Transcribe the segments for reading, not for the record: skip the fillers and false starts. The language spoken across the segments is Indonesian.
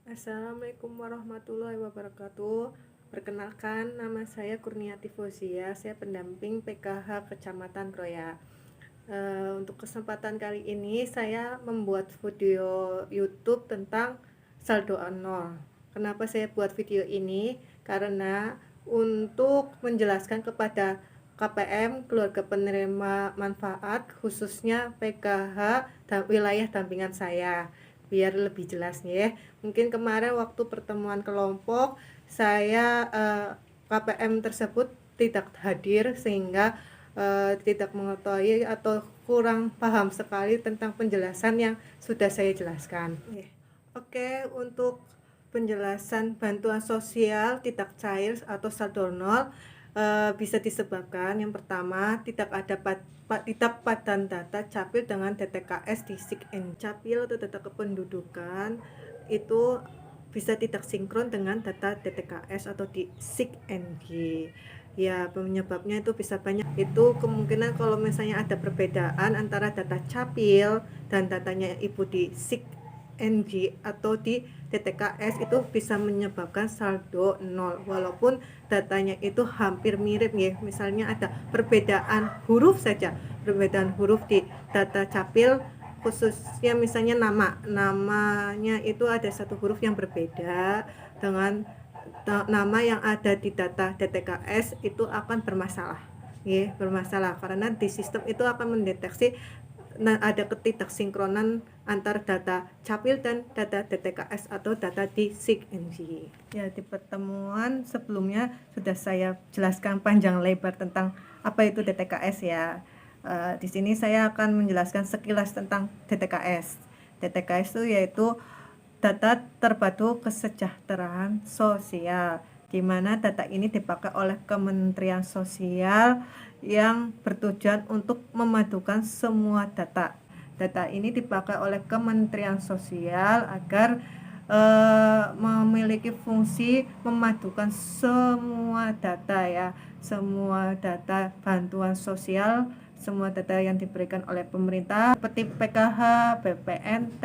Assalamualaikum warahmatullahi wabarakatuh. Perkenalkan, nama saya Kurniati Fauzia. Saya pendamping PKH Kecamatan Kroya. Untuk kesempatan kali ini saya membuat video YouTube tentang saldo nol. Kenapa saya buat video ini? Karena untuk menjelaskan kepada KPM, keluarga penerima manfaat, khususnya PKH dan wilayah dampingan saya, biar lebih jelas nih ya. Mungkin kemarin waktu pertemuan kelompok saya KPM tersebut tidak hadir sehingga tidak mengetahui atau kurang paham sekali tentang penjelasan yang sudah saya jelaskan. Oke, untuk penjelasan bantuan sosial tidak cair atau saldo nol bisa disebabkan yang pertama tidak padan data capil dengan DTKS di SIG-NG. Capil atau data kependudukan itu bisa tidak sinkron dengan data DTKS atau di SIG-NG. Ya, penyebabnya itu bisa banyak. Itu kemungkinan kalau misalnya ada perbedaan antara data capil dan datanya ibu di SIG-NG atau di DTKS itu bisa menyebabkan saldo nol walaupun datanya itu hampir mirip ya. Misalnya ada perbedaan huruf saja, perbedaan huruf di data capil, khususnya misalnya namanya itu ada satu huruf yang berbeda dengan nama yang ada di data DTKS itu akan bermasalah ya, bermasalah karena di sistem itu akan mendeteksi ada ketidaksinkronan antar data capil dan data DTKS atau data di SIG-NG. Ya, di pertemuan sebelumnya sudah saya jelaskan panjang lebar tentang apa itu DTKS ya. Di sini saya akan menjelaskan sekilas tentang DTKS. DTKS itu yaitu data terpadu kesejahteraan sosial, di mana data ini dipakai oleh Kementerian Sosial yang bertujuan untuk memadukan semua data. Data ini dipakai oleh Kementerian Sosial agar memiliki fungsi memadukan semua data ya, semua data bantuan sosial, semua data yang diberikan oleh pemerintah seperti PKH, BPNT,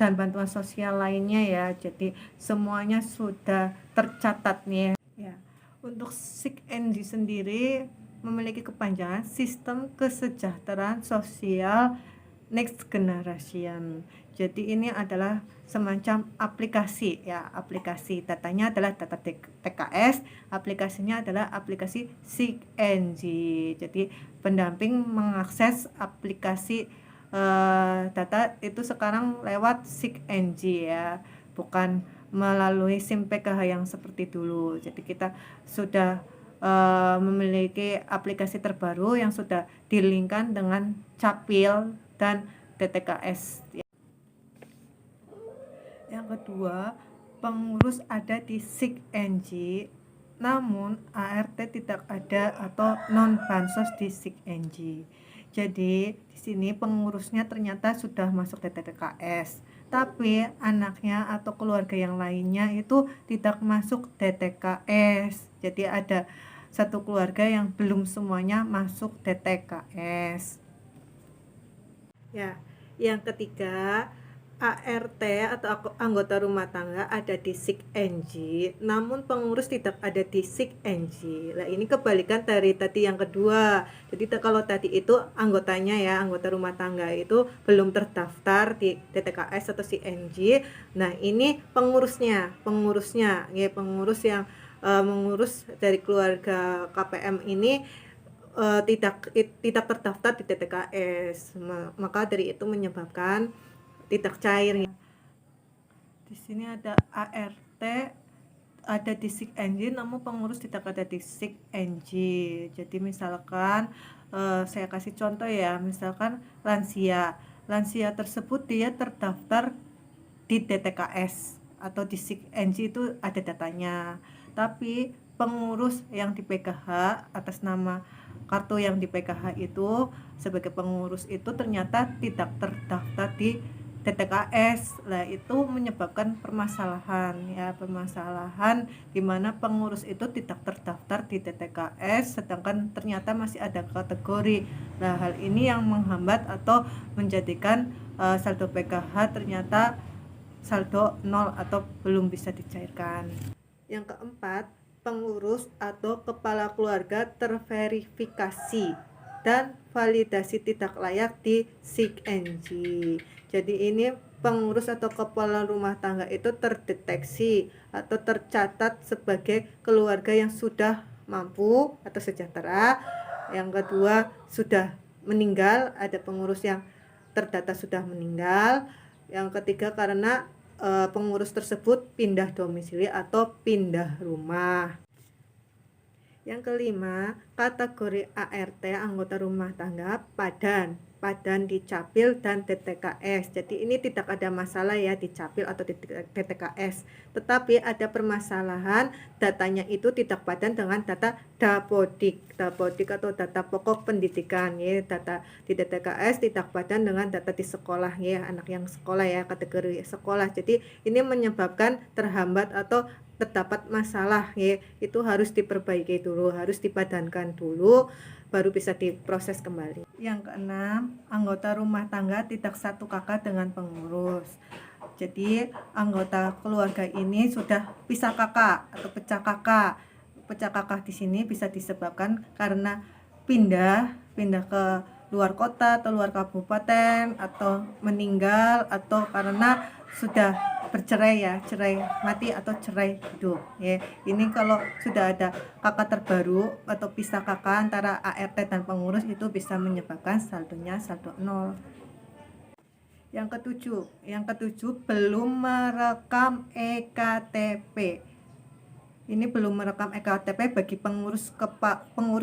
dan bantuan sosial lainnya ya. Jadi semuanya sudah tercatat nih ya. Untuk SIG-NG sendiri memiliki kepanjangan Sistem Kesejahteraan Sosial Next Generation. Jadi ini adalah semacam aplikasi ya, aplikasi datanya adalah data TKS, aplikasinya adalah aplikasi SIG-NG. Jadi pendamping mengakses aplikasi data itu sekarang lewat SIG-NG ya, bukan melalui SIM PKH yang seperti dulu. Jadi kita sudah memiliki aplikasi terbaru yang sudah dilingkan dengan capil dan DTKS. Yang kedua, pengurus ada di SIG-NG, namun ART tidak ada atau non bansos di SIG-NG. Jadi di sini pengurusnya ternyata sudah masuk DTKS, tapi anaknya atau keluarga yang lainnya itu tidak masuk DTKS. Jadi ada satu keluarga yang belum semuanya masuk DTKS. Ya, yang ketiga, ART atau anggota rumah tangga ada di SIG-NG, namun pengurus tidak ada di SIG-NG. Nah, ini kebalikan dari tadi yang kedua. Jadi kalau tadi itu anggotanya ya, anggota rumah tangga itu belum terdaftar di DTKS atau SIG-NG. Nah, ini pengurusnya ya, pengurus yang mengurus dari keluarga KPM ini tidak terdaftar di DTKS, maka dari itu menyebabkan tidak cair. Di sini ada ART ada di SIG-NG, namun pengurus tidak ada di SIG-NG. Jadi misalkan saya kasih contoh ya, misalkan lansia tersebut dia terdaftar di DTKS atau di SIG-NG itu ada datanya, tapi pengurus yang di PKH atas nama kartu yang di PKH itu sebagai pengurus itu ternyata tidak terdaftar di DTKS. Nah, itu menyebabkan permasalahan ya, permasalahan di mana pengurus itu tidak terdaftar di DTKS sedangkan ternyata masih ada kategori. Nah, hal ini yang menghambat atau menjadikan saldo PKH ternyata saldo 0 atau belum bisa dicairkan. Yang keempat, pengurus atau kepala keluarga terverifikasi dan validasi tidak layak di SIG-NG. Jadi ini pengurus atau kepala rumah tangga itu terdeteksi atau tercatat sebagai keluarga yang sudah mampu atau sejahtera. Yang kedua, sudah meninggal, ada pengurus yang terdata sudah meninggal. Yang ketiga, karena pengurus tersebut pindah domisili atau pindah rumah. Yang kelima, kategori ART anggota rumah tangga padan di Capil dan DTKS. Jadi ini tidak ada masalah ya di Capil atau di DTKS. Tetapi ada permasalahan datanya itu tidak padan dengan data Dapodik atau data pokok pendidikan ya. Data di DTKS tidak padan dengan data di sekolah ya, anak yang sekolah ya, kategori sekolah. Jadi ini menyebabkan terhambat atau terdapat masalah ya, itu harus diperbaiki dulu, harus dipadankan dulu baru bisa diproses kembali. Yang keenam, anggota rumah tangga tidak satu kakak dengan pengurus. Jadi anggota keluarga ini sudah pisah kakak atau pecah kakak. Pecah kakak di sini bisa disebabkan karena pindah ke luar kota atau luar kabupaten, atau meninggal, atau karena sudah bercerai ya, cerai mati atau cerai hidup ya. Ini kalau sudah ada kakak terbaru atau pisah kakak antara ART dan pengurus, itu bisa menyebabkan saldonya saldo 0. Yang ketujuh, belum merekam EKTP. Ini belum merekam EKTP bagi pengurus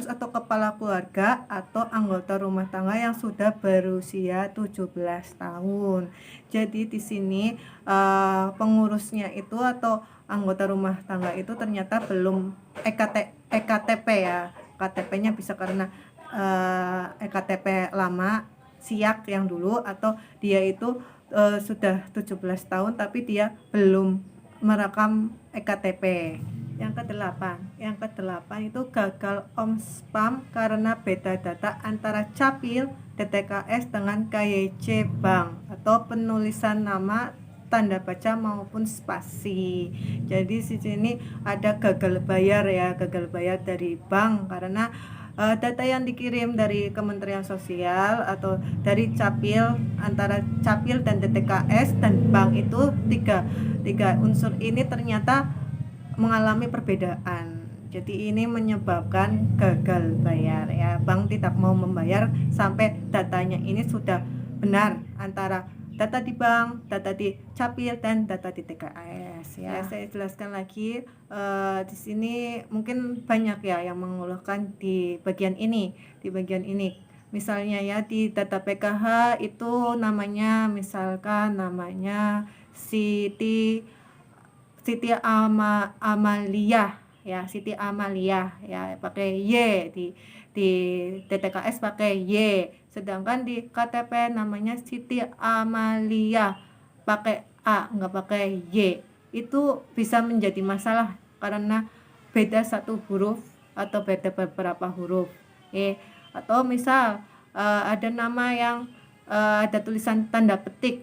atau kepala keluarga atau anggota rumah tangga yang sudah berusia 17 tahun. Jadi di sini pengurusnya itu atau anggota rumah tangga itu ternyata belum EKTP ya. KTP-nya bisa karena EKTP lama, siak yang dulu, atau dia itu sudah 17 tahun tapi dia belum merekam EKTP. Yang kedelapan itu gagal spam karena beda data antara Capil, DTKS dengan KYC bank atau penulisan nama, tanda baca maupun spasi. Jadi di sini ada gagal bayar dari bank karena data yang dikirim dari Kementerian Sosial atau dari Capil, antara Capil dan DTKS dan bank itu tiga unsur ini ternyata mengalami perbedaan. Jadi ini menyebabkan gagal bayar ya. Bank tidak mau membayar sampai datanya ini sudah benar antara data di bank, data di Capil, dan data di TKS ya. Saya jelaskan lagi di sini mungkin banyak ya yang mengeluhkan di bagian ini. Misalnya ya di data PKH itu namanya misalkan namanya Siti Amalia ya, pakai Y, di DTKS pakai Y, sedangkan di KTP namanya Siti Amalia pakai A, nggak pakai Y. Itu bisa menjadi masalah karena beda satu huruf atau beda beberapa huruf atau misal ada nama yang ada tulisan tanda petik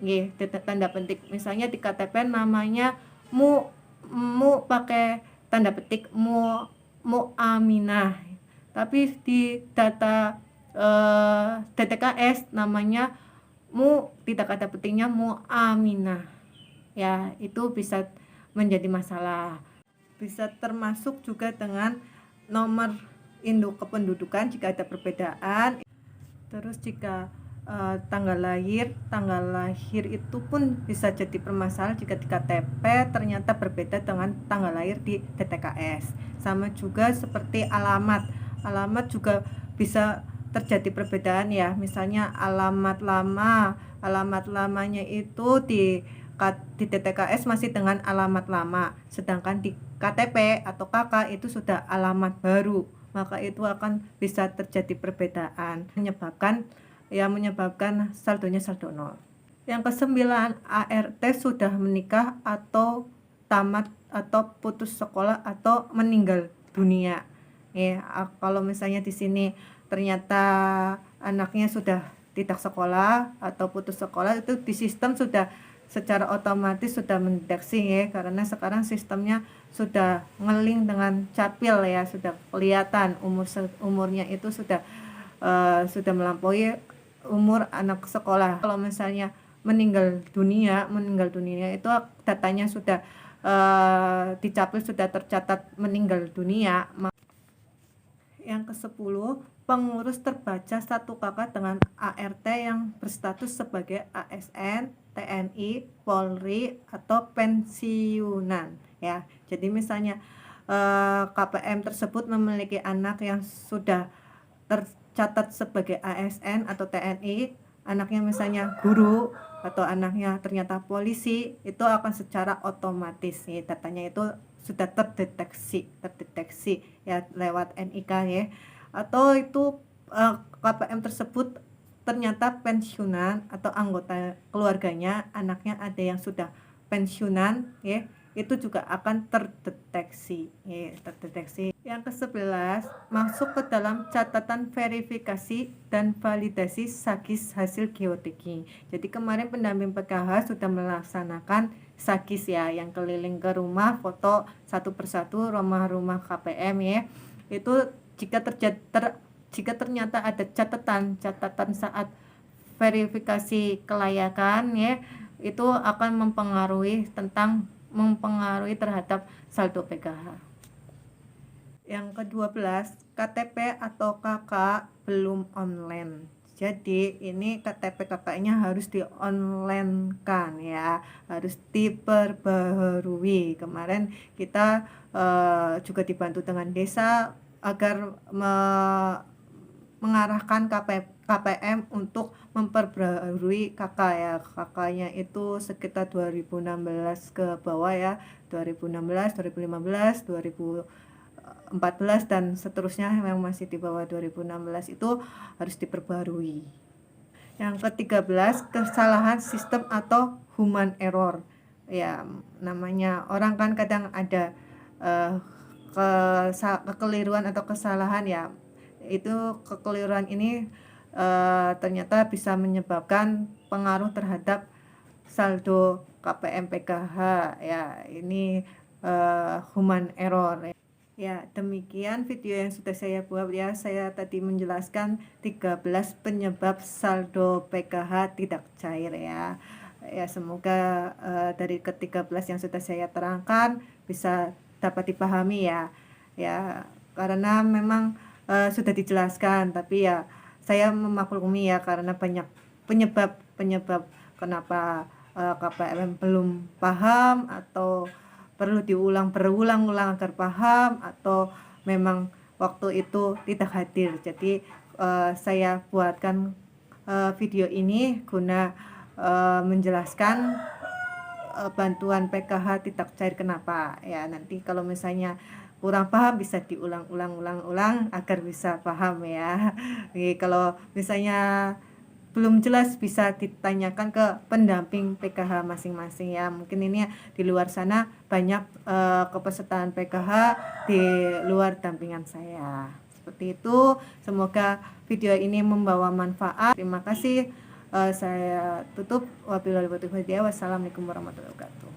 tanda petik, misalnya di KTP namanya mu pakai tanda petik mu Aminah, tapi di data DTKS namanya mu tidak ada petiknya mu Aminah ya. Itu bisa menjadi masalah. Bisa termasuk juga dengan nomor induk kependudukan jika ada perbedaan. Terus jika tanggal lahir itu pun bisa jadi permasalahan jika di KTP ternyata berbeda dengan tanggal lahir di DTKS. Sama juga seperti alamat juga bisa terjadi perbedaan ya. Misalnya alamat lamanya itu di DTKS masih dengan alamat lama, sedangkan di KTP atau KK itu sudah alamat baru, maka itu akan bisa terjadi perbedaan menyebabkan saldonya saldo 0. Yang kesembilan, ART sudah menikah atau tamat atau putus sekolah atau meninggal dunia. Kalau misalnya di sini ternyata anaknya sudah tidak sekolah atau putus sekolah, itu di sistem sudah secara otomatis sudah mendeteksi ya, karena sekarang sistemnya sudah ngeling dengan capil ya, sudah kelihatan umurnya itu sudah melampaui umur anak sekolah. Kalau misalnya meninggal dunia itu datanya sudah dicapil, sudah tercatat meninggal dunia. Yang ke-10, pengurus terbaca satu kakak dengan ART yang berstatus sebagai ASN, TNI, Polri, atau pensiunan ya. Jadi misalnya KPM tersebut memiliki anak yang sudah tercatat sebagai ASN atau TNI, anaknya misalnya guru atau anaknya ternyata polisi, itu akan secara otomatis ya, datanya itu sudah terdeteksi ya lewat NIK ya. Atau itu KPM tersebut ternyata pensiunan atau anggota keluarganya anaknya ada yang sudah pensiunan ya, itu juga akan terdeteksi ya, Yang ke-11, masuk ke dalam catatan verifikasi dan validasi SAGIS hasil geotagging. Jadi kemarin pendamping PKH sudah melaksanakan SAGIS ya, yang keliling ke rumah, foto satu persatu rumah-rumah KPM ya. Itu jika ternyata ada catatan saat verifikasi kelayakan ya, itu akan mempengaruhi terhadap saldo PKH. Yang ke-12, KTP atau KK belum online. Jadi ini KTP KK-nya harus di-online-kan ya, harus diperbaharui. Kemarin kita juga dibantu dengan desa agar mengarahkan KPM untuk memperbaharui KK ya. KK-nya itu sekitar 2016 ke bawah ya, 2016, 2015, 2014 dan seterusnya yang masih di bawah 2016 itu harus diperbarui. Yang ke-13, kesalahan sistem atau human error. Ya, namanya orang kan kadang ada kekeliruan atau kesalahan ya. Itu kekeliruan ini ternyata bisa menyebabkan pengaruh terhadap saldo KPM PKH ya. Ini human error. Ya, demikian video yang sudah saya buat ya. Saya tadi menjelaskan 13 penyebab saldo PKH tidak cair ya. Ya, semoga dari ke-13 yang sudah saya terangkan bisa dapat dipahami ya. Ya, karena memang sudah dijelaskan, tapi ya saya memaklumi ya, karena banyak penyebab kenapa KPM belum paham atau perlu berulang-ulang agar paham, atau memang waktu itu tidak hadir. Jadi saya buatkan video ini guna menjelaskan bantuan PKH tidak cair kenapa ya. Nanti kalau misalnya kurang paham bisa diulang-ulang agar bisa paham ya. Jadi, kalau misalnya belum jelas bisa ditanyakan ke pendamping PKH masing-masing ya. Mungkin ini di luar sana banyak kepesertaan PKH di luar dampingan saya. Seperti itu, semoga video ini membawa manfaat. Terima kasih. Saya tutup. Wabillahi taufiq wal hidayah. Wassalamualaikum warahmatullahi wabarakatuh.